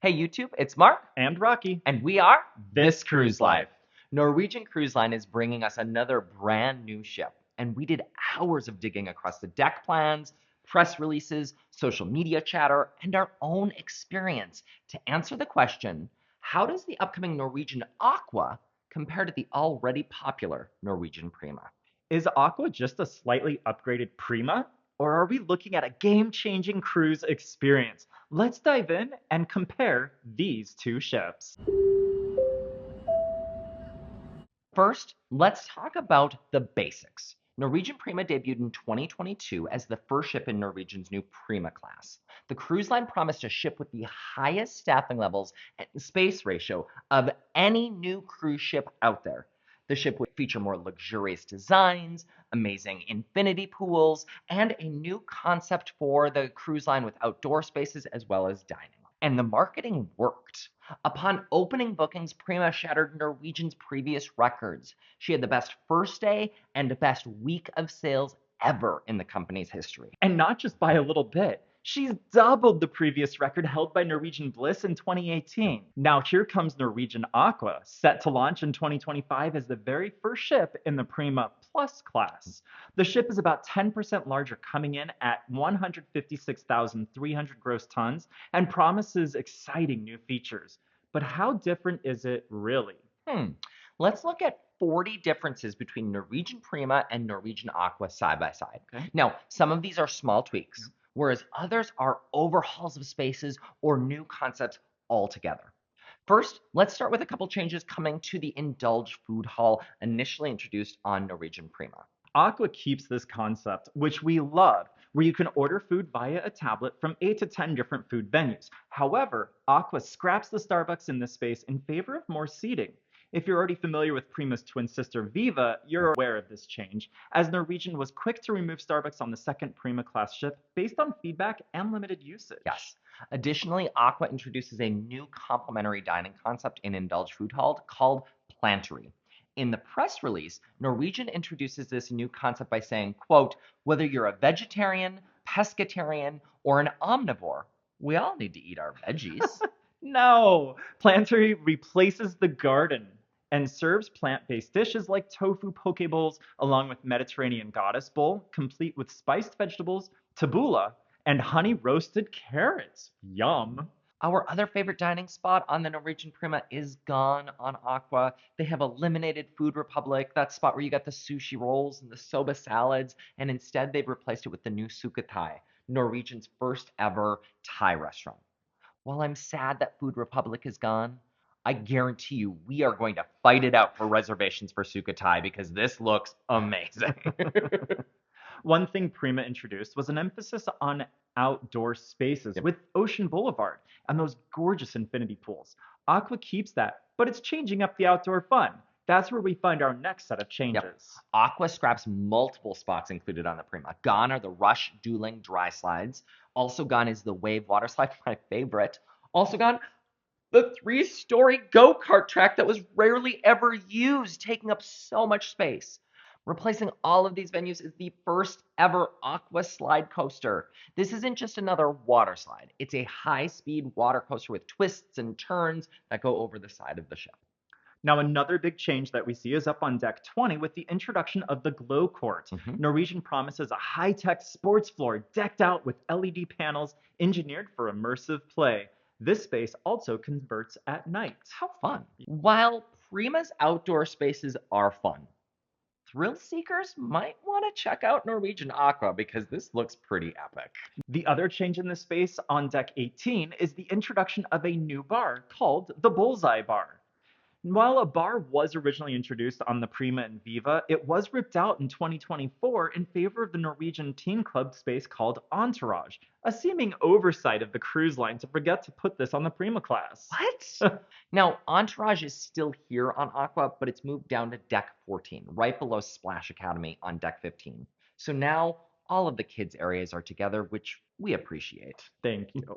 Hey YouTube, it's Mark, And Rocky. and we are This Cruise Life. Norwegian Cruise Line is bringing us another brand new ship, and we did hours of digging across the deck plans, press releases, social media chatter, and our own experience to answer the question, how does the upcoming Norwegian Aqua compare to the already popular Norwegian Prima? Is Aqua just a slightly upgraded Prima? Or are we looking at a game-changing cruise experience? Let's dive in and compare these two ships. First, let's talk about the basics. Norwegian Prima debuted in 2022 as the first ship in Norwegian's new Prima class. The cruise line promised a ship with the highest staffing levels and space ratio of any new cruise ship out there. The ship would feature more luxurious designs, amazing infinity pools, and a new concept for the cruise line with outdoor spaces as well as dining. And the marketing worked. Upon opening bookings, Prima shattered Norwegian's previous records. She had the best first day and best week of sales ever in the company's history. And not just by a little bit. She's doubled the previous record held by Norwegian Bliss in 2018. Now here comes Norwegian Aqua, set to launch in 2025 as the very first ship in the Prima Plus class. The ship is about 10% larger, coming in at 156,300 gross tons and promises exciting new features. But how different is it really? Hmm. Let's look at 40 differences between Norwegian Prima and Norwegian Aqua side by side. Okay. Now, some of these are small tweaks, whereas others are overhauls of spaces or new concepts altogether. First, let's start with a couple changes coming to the Indulge food hall initially introduced on Norwegian Prima. Aqua keeps this concept, which we love, where you can order food via a tablet from 8 to 10 different food venues. However, Aqua scraps the Starbucks in this space in favor of more seating. If you're already familiar with Prima's twin sister Viva, you're aware of this change, as Norwegian was quick to remove Starbucks on the second Prima class ship based on feedback and limited usage. Yes. Additionally, Aqua introduces a new complimentary dining concept in Indulge Food Hall called Plantery. In the press release, Norwegian introduces this new concept by saying, quote, whether you're a vegetarian, pescatarian, or an omnivore, we all need to eat our veggies. No! Plantery replaces the garden and serves plant-based dishes like tofu poke bowls along with Mediterranean goddess bowl, complete with spiced vegetables, tabbouleh, and honey roasted carrots. Yum. Our other favorite dining spot on the Norwegian Prima is gone on Aqua. They have eliminated Food Republic, that spot where you got the sushi rolls and the soba salads, and instead they've replaced it with the new Sukothai, Norwegian's first ever Thai restaurant. While I'm sad that Food Republic is gone, I guarantee you we are going to fight it out for reservations for Sukothai because this looks amazing. One thing Prima introduced was an emphasis on outdoor spaces with Ocean Boulevard and those gorgeous infinity pools. Aqua keeps that, but it's changing up the outdoor fun. That's where we find our next set of Yep. changes. Aqua scraps multiple spots included on the Prima. Gone are the Rush Dueling dry slides. Also gone is the Wave water slide, my favorite. Also gone, the three-story go-kart track that was rarely ever used, taking up so much space. Replacing all of these venues is the first ever Aqua Slidecoaster. This isn't just another water slide. It's a high-speed water coaster with twists and turns that go over the side of the ship. Now, another big change that we see is up on deck 20 with the introduction of the Glow Court. Mhm. Norwegian promises a high tech sports floor decked out with LED panels engineered for immersive play. This space also converts at night. How fun. While Prima's outdoor spaces are fun, thrill seekers might want to check out Norwegian Aqua because this looks pretty epic. The other change in this space on deck 18 is the introduction of a new bar called the Bullseye Bar. While a bar was originally introduced on the Prima and Viva, it was ripped out in 2024 in favor of the Norwegian teen club space called Entourage, a seeming oversight of the cruise line to forget to put this on the Prima class. What? Now, Entourage is still here on Aqua, but it's moved down to deck 14, right below Splash Academy on deck 15. So now all of the kids' areas are together, which we appreciate. Thank you.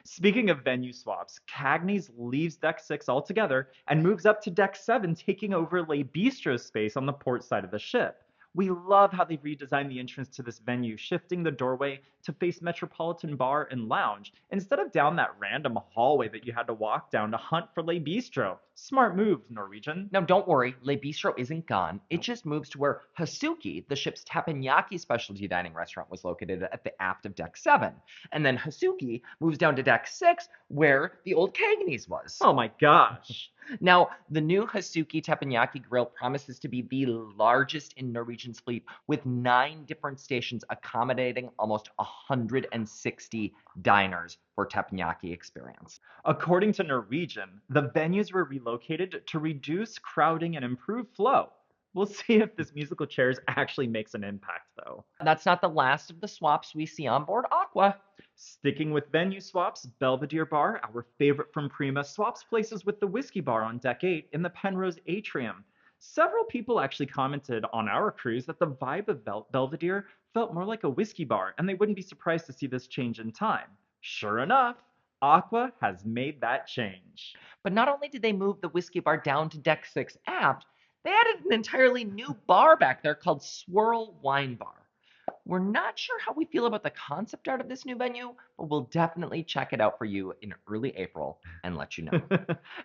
Speaking of venue swaps, Cagney's leaves deck 6 altogether and moves up to deck 7, taking over Le Bistro's space on the port side of the ship. We love how they've redesigned the entrance to this venue, shifting the doorway to face Metropolitan Bar and Lounge instead of down that random hallway that you had to walk down to hunt for Le Bistro. Smart move, Norwegian. Now, don't worry, Le Bistro isn't gone. It just moves to where Hasuki, the ship's teppanyaki specialty dining restaurant, was located at the aft of Deck 7. And then Hasuki moves down to Deck 6, where the old Cagney's was. Oh my gosh. Now, the new Hasuki Teppanyaki Grill promises to be the largest in Norwegian's fleet, with 9 different stations accommodating almost 160 diners for teppanyaki experience. According to Norwegian, the venues were relocated to reduce crowding and improve flow. We'll see if this musical chairs actually makes an impact, though. That's not the last of the swaps we see on board Aqua. Sticking with venue swaps, Belvedere Bar, our favorite from Prima, swaps places with the Whiskey Bar on Deck 8 in the Penrose Atrium. Several people actually commented on our cruise that the vibe of Belvedere felt more like a whiskey bar, and they wouldn't be surprised to see this change in time. Sure enough, Aqua has made that change. But not only did they move the whiskey bar down to Deck 6 aft, they added an entirely new bar back there called Swirl Wine Bar. We're not sure how we feel about the concept art of this new venue, but we'll definitely check it out for you in early April and let you know.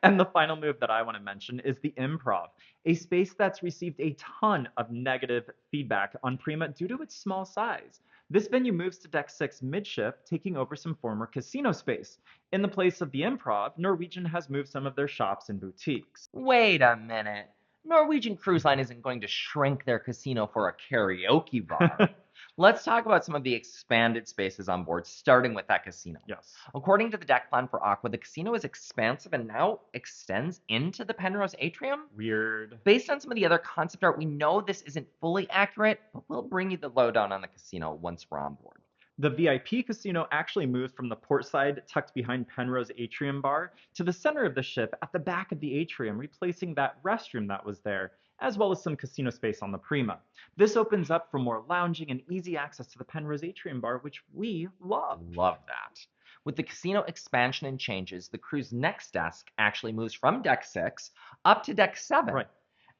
And the final move that I want to mention is the Improv, a space that's received a ton of negative feedback on Prima due to its small size. This venue moves to Deck 6 midship, taking over some former casino space. In the place of the Improv, Norwegian has moved some of their shops and boutiques. Wait a minute. Norwegian Cruise Line isn't going to shrink their casino for a karaoke bar. Let's talk about some of the expanded spaces on board, starting with that casino. Yes. According to the deck plan for Aqua, the casino is expansive and now extends into the Penrose Atrium. Weird. Based on some of the other concept art, we know this isn't fully accurate, but we'll bring you the lowdown on the casino once we're on board. The VIP casino actually moved from the port side, tucked behind Penrose Atrium Bar, to the center of the ship at the back of the atrium, replacing that restroom that was there, as well as some casino space on the Prima. This opens up for more lounging and easy access to the Penrose Atrium Bar, which we love. Love that. With the casino expansion and changes, the crew's next desk actually moves from Deck 6 up to Deck 7. Right.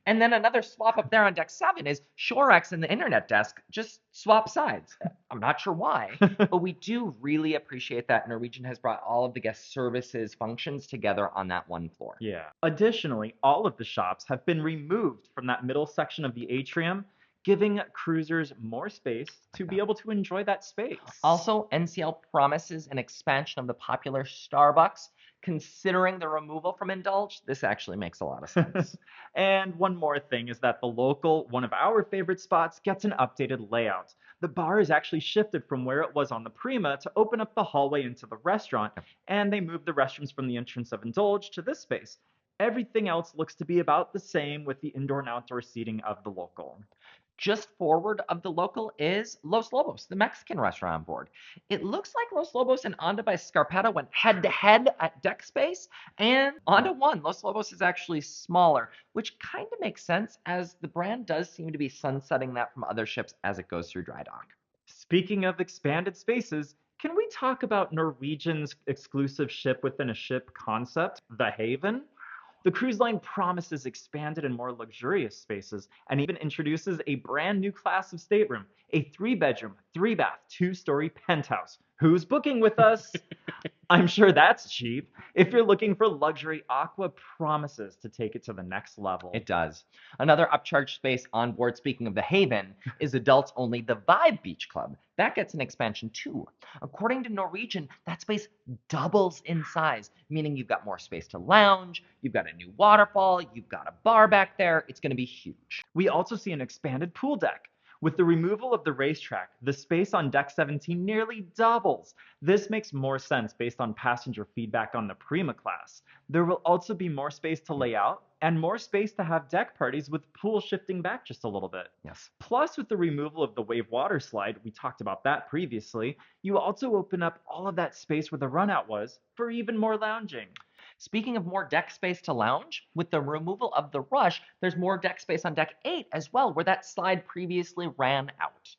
And then another swap up there on Deck 7 is Shorex and the internet desk just swap sides. I'm not sure why, but we do really appreciate that Norwegian has brought all of the guest services functions together on that one floor. Yeah. Additionally, all of the shops have been removed from that middle section of the atrium, giving cruisers more space to be able to enjoy that space. Also, NCL promises an expansion of the popular Starbucks. Considering the removal from Indulge, this actually makes a lot of sense. And one more thing is that the local, one of our favorite spots, gets an updated layout. The bar is actually shifted from where it was on the Prima to open up the hallway into the restaurant, and they moved the restrooms from the entrance of Indulge to this space. Everything else looks to be about the same with the indoor and outdoor seating of the local. Just forward of the local is Los Lobos, the Mexican restaurant on board. It looks like Los Lobos and Onda by Scarpetta went head to head at deck space, and Onda won. Los Lobos is actually smaller, which kind of makes sense as the brand does seem to be sunsetting that from other ships as it goes through dry dock. Speaking of expanded spaces, can we talk about Norwegian's exclusive ship within a ship concept, the Haven? The cruise line promises expanded and more luxurious spaces and even introduces a brand new class of stateroom, a 3-bedroom, 3-bath, 2-story penthouse. Who's booking with us? I'm sure that's cheap. If you're looking for luxury, Aqua promises to take it to the next level. It does. Another upcharge space on board, speaking of the Haven, is adults only the Vibe Beach Club. That gets an expansion too. According to Norwegian, that space doubles in size, meaning you've got more space to lounge, you've got a new waterfall, you've got a bar back there. It's going to be huge. We also see an expanded pool deck. With the removal of the racetrack, the space on Deck 17 nearly doubles. This makes more sense based on passenger feedback on the Prima class. There will also be more space to lay out and more space to have deck parties with pool shifting back just a little bit. Yes. Plus, with the removal of the wave water slide, we talked about that previously, you also open up all of that space where the runout was for even more lounging. Speaking of more deck space to lounge, with the removal of the rush, there's more deck space on Deck 8 as well, where that slide previously ran out.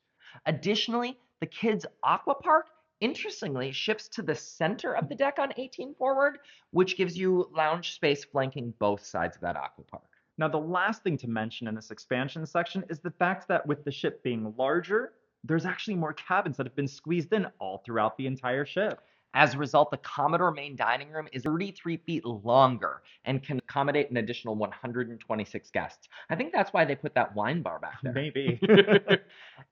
Additionally, the kids' aqua park, interestingly, shifts to the center of the deck on 18 forward, which gives you lounge space flanking both sides of that aqua park. Now, the last thing to mention in this expansion section is the fact that with the ship being larger, there's actually more cabins that have been squeezed in all throughout the entire ship. As a result, the Commodore main dining room is 33 feet longer and can accommodate an additional 126 guests. I think that's why they put that wine bar back there. Maybe.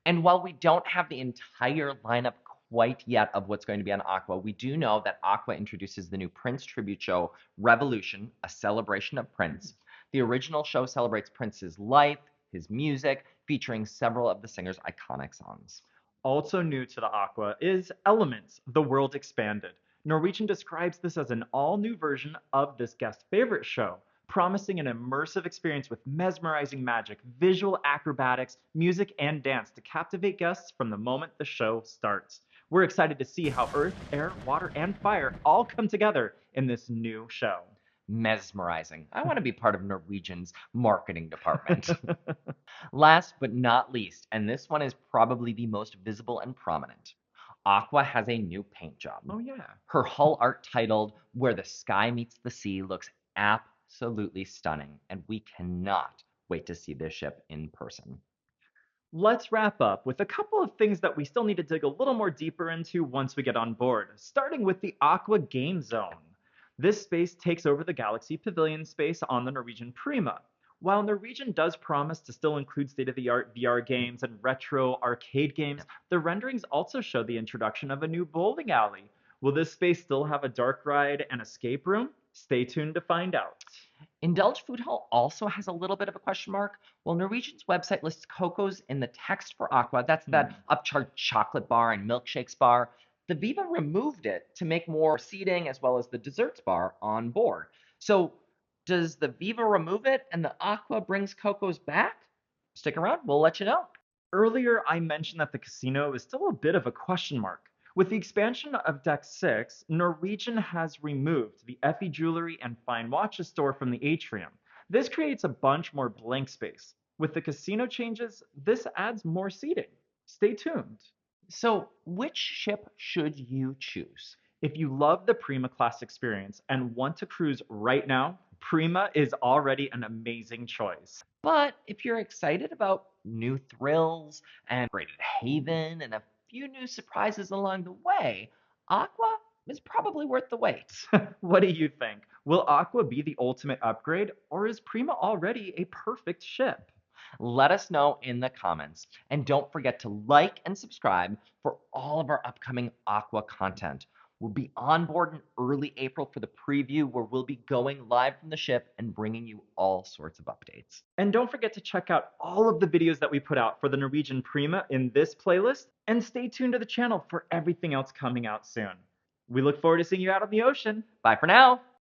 And while we don't have the entire lineup quite yet of what's going to be on Aqua, we do know that Aqua introduces the new Prince tribute show, Revolution, a celebration of Prince. The original show celebrates Prince's life, his music, featuring several of the singer's iconic songs. Also new to the Aqua is Elements, the World Expanded. Norwegian describes this as an all-new version of this guest favorite show, promising an immersive experience with mesmerizing magic, visual acrobatics, music, and dance to captivate guests from the moment the show starts. We're excited to see how earth, air, water, and fire all come together in this new show. Mesmerizing. I want to be part of Norwegian's marketing department. Last but not least, and this one is probably the most visible and prominent, Aqua has a new paint job. Oh, yeah. Her hull art titled Where the Sky Meets the Sea looks absolutely stunning, and we cannot wait to see this ship in person. Let's wrap up with a couple of things that we still need to dig a little more deeper into once we get on board, starting with the Aqua Game Zone. This space takes over the Galaxy Pavilion space on the Norwegian Prima. While Norwegian does promise to still include state-of-the-art VR games and retro arcade games, the renderings also show the introduction of a new bowling alley. Will this space still have a dark ride and escape room? Stay tuned to find out. Indulge Food Hall also has a little bit of a question mark. While Norwegian's website lists Coco's in the text for Aqua, that's that upcharged chocolate bar and milkshakes bar, the Viva removed it to make more seating as well as the desserts bar on board. So does the Viva remove it and the Aqua brings Coco's back? Stick around, we'll let you know. Earlier, I mentioned that the casino is still a bit of a question mark. With the expansion of Deck 6, Norwegian has removed the Effie Jewelry and Fine Watches store from the atrium. This creates a bunch more blank space. With the casino changes, this adds more seating. Stay tuned. So which ship should you choose? If you love the Prima class experience and want to cruise right now, Prima is already an amazing choice. But if you're excited about new thrills and upgraded haven and a few new surprises along the way, Aqua is probably worth the wait. What do you think? Will Aqua be the ultimate upgrade, or is Prima already a perfect ship? Let us know in the comments. And don't forget to like and subscribe for all of our upcoming Aqua content. We'll be on board in early April for the preview where we'll be going live from the ship and bringing you all sorts of updates. And don't forget to check out all of the videos that we put out for the Norwegian Prima in this playlist, and stay tuned to the channel for everything else coming out soon. We look forward to seeing you out on the ocean. Bye for now.